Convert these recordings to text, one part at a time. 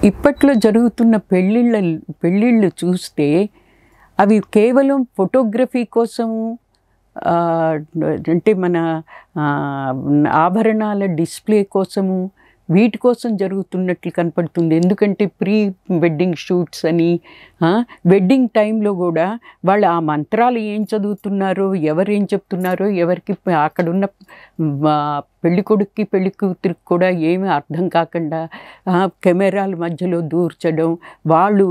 ఇప్పట్లో జరుగుతున్న పెళ్ళిళ్ళు చూస్తే అవి కేవలం ఫోటోగ్రఫీ కోసము అంటే మన ఆభరణాల డిస్ప్లే కోసము వీటి కోసం జరుగుతున్నట్లు కనపడుతుంది. ఎందుకంటే ప్రీ వెడ్డింగ్ షూట్స్ అని వెడ్డింగ్ టైంలో కూడా వాళ్ళు ఆ మంత్రాలు ఏం చదువుతున్నారో ఎవరేం చెప్తున్నారో ఎవరికి అక్కడున్న పెళ్ళికొడుక్కి పెళ్ళికూతురికి కూడా ఏమీ అర్థం కాకుండా కెమెరాల మధ్యలో దూర్చడం, వాళ్ళు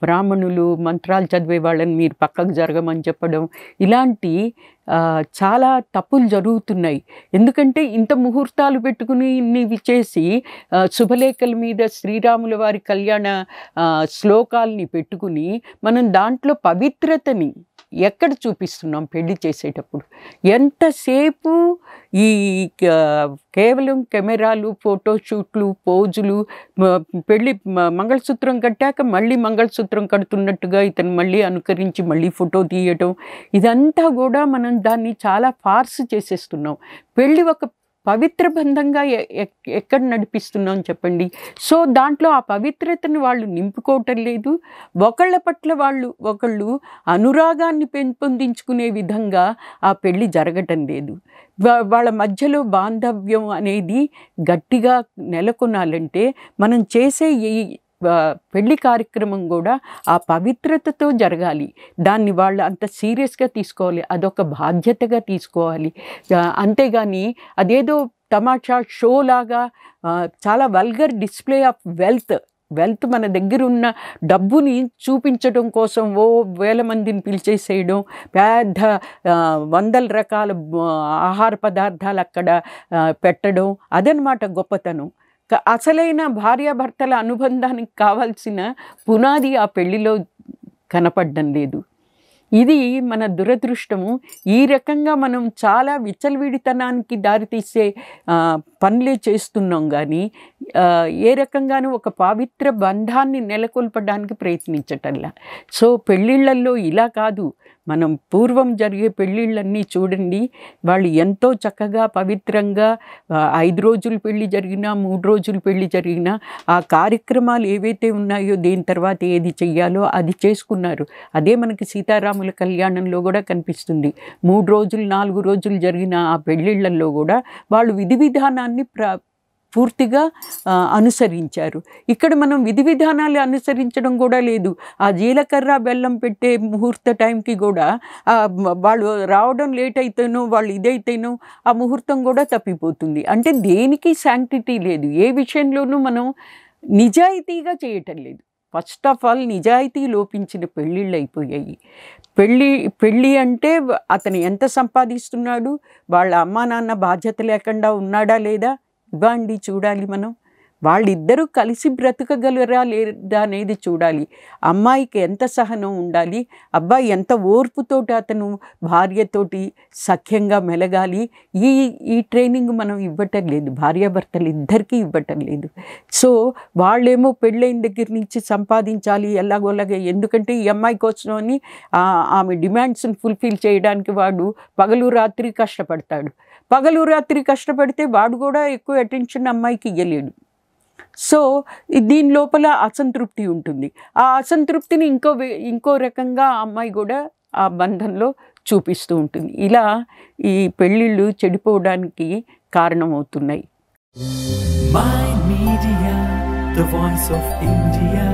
బ్రాహ్మణులు మంత్రాలు చదివే వాళ్ళని మీరు పక్కకు జరగమని చెప్పడం, ఇలాంటి చాలా తప్పులు జరుగుతున్నాయి. ఎందుకంటే ఇంత ముహూర్తాలు పెట్టుకుని ఇవి చేసి శుభలేఖల మీద శ్రీరాముల వారి కళ్యాణ శ్లోకాల్ని పెట్టుకుని మనం దాంట్లో పవిత్రతని ఎక్కడ చూపిస్తున్నాం? పెళ్లి చేసేటప్పుడు ఎంతసేపు ఈ కేవలం కెమెరాలు, ఫోటోషూట్లు, పోజులు, పెళ్ళి మంగళసూత్రం కట్టాక మళ్ళీ మంగళసూత్రం కడుతున్నట్టుగా ఇతను మళ్ళీ అనుకరించి మళ్ళీ ఫోటో తీయటం, ఇదంతా కూడా మనం దాన్ని చాలా ఫార్స్ చేసేస్తున్నాం. పెళ్ళి ఒక పవిత్ర బంధంగా ఎక్కడ నడిపిస్తున్నాం చెప్పండి? సో దాంట్లో ఆ పవిత్రతను వాళ్ళు నింపుకోవటం లేదు. ఒకళ్ళ పట్ల ఒకళ్ళు అనురాగాన్ని పెంపొందించుకునే విధంగా ఆ పెళ్ళి జరగటం లేదు. వాళ్ళ మధ్యలో బాంధవ్యం అనేది గట్టిగా నెలకొనాలంటే మనం చేసే ఈ పెళ్లి కార్యక్రమం కూడా ఆ పవిత్రతతో జరగాలి. దాన్ని వాళ్ళు అంత సీరియస్గా తీసుకోవాలి, అదొక బాధ్యతగా తీసుకోవాలి. అంతేగాని అదేదో తమాషా షో లాగా చాలా వల్గర్ డిస్ప్లే ఆఫ్ వెల్త్ మన దగ్గర ఉన్న డబ్బుని చూపించడం కోసం వేల మందిని పిలిచేసేయడం, పెద్ద వందల రకాల ఆహార పదార్థాలు అక్కడ పెట్టడం, అదనమాట గొప్పతనం. అసలైన భార్యాభర్తల అనుబంధానికి కావాల్సిన పునాది ఆ పెళ్లిలో కనపడడం లేదు. ఇది మన దురదృష్టము. ఈ రకంగా మనం చాలా విచ్చలవిడితనానికి దారితీసే పనులే చేస్తున్నాం కానీ ఏ రకంగానూ ఒక పవిత్ర బంధాన్ని నెలకొల్పడానికి ప్రయత్నించటంలా. సో పెళ్ళిళ్ళల్లో ఇలా కాదు, మనం పూర్వం జరిగే పెళ్ళిళ్ళన్నీ చూడండి, వాళ్ళు ఎంతో చక్కగా పవిత్రంగా 5 రోజులు పెళ్ళి జరిగినా 3 రోజులు పెళ్ళి జరిగినా ఆ కార్యక్రమాలు ఏవైతే ఉన్నాయో దేని తర్వాత ఏది చెయ్యాలో అది చేసుకున్నారు. అదే మనకి సీతారాముల కళ్యాణంలో కూడా కనిపిస్తుంది. 3 రోజులు 4 రోజులు జరిగిన ఆ పెళ్ళిళ్ళల్లో కూడా వాళ్ళు విధి విధానాన్ని పూర్తిగా అనుసరించారు. ఇక్కడ మనం విధి విధానాలు అనుసరించడం కూడా లేదు. ఆ జీలకర్ర బెల్లం పెట్టే ముహూర్త టైంకి కూడా వాళ్ళు రావడం లేట్ అయితేనో వాళ్ళు ఇదైతేనో ఆ ముహూర్తం కూడా తప్పిపోతుంది. అంటే దేనికి శాంక్టిటీ లేదు, ఏ విషయంలోనూ మనం నిజాయితీగా చేయటం లేదు. ఫస్ట్ ఆఫ్ ఆల్ నిజాయితీ లోపించిన పెళ్ళిళ్ళు అయిపోయాయి. పెళ్ళి అంటే అతను ఎంత సంపాదిస్తున్నాడు, వాళ్ళ అమ్మా నాన్న బాధ్యత లేకుండా ఉన్నాడా లేదా ఇవ్వండి చూడాలి. మనం వాళ్ళిద్దరూ కలిసి బ్రతకగలరా లేదా అనేది చూడాలి. అమ్మాయికి ఎంత సహనం ఉండాలి, అబ్బాయి ఎంత ఓర్పుతోటి అతను భార్యతోటి సఖ్యంగా మెలగాలి. ఈ ట్రైనింగ్ మనం ఇవ్వటం లేదు, భార్యాభర్తలు ఇద్దరికీ ఇవ్వటం లేదు. సో వాళ్ళేమో పెళ్ళైన దగ్గర నుంచి సంపాదించాలి ఎలాగోలాగా, ఎందుకంటే ఈ అమ్మాయి కోసం అని ఆమె డిమాండ్స్ని ఫుల్ఫిల్ చేయడానికి వాడు పగలు రాత్రి కష్టపడతాడు. పగలు రాత్రి కష్టపడితే వాడు కూడా ఎక్కువ అటెన్షన్ అమ్మాయికి ఇవ్వలేడు. సో దీని లోపల అసంతృప్తి ఉంటుంది. ఆ అసంతృప్తిని ఇంకో రకంగా ఆ అమ్మాయి కూడా ఆ బంధంలో చూపిస్తూ ఉంటుంది. ఇలా ఈ పెళ్ళిళ్ళు చెడిపోవడానికి కారణమవుతున్నాయి. My Media, the voice of India.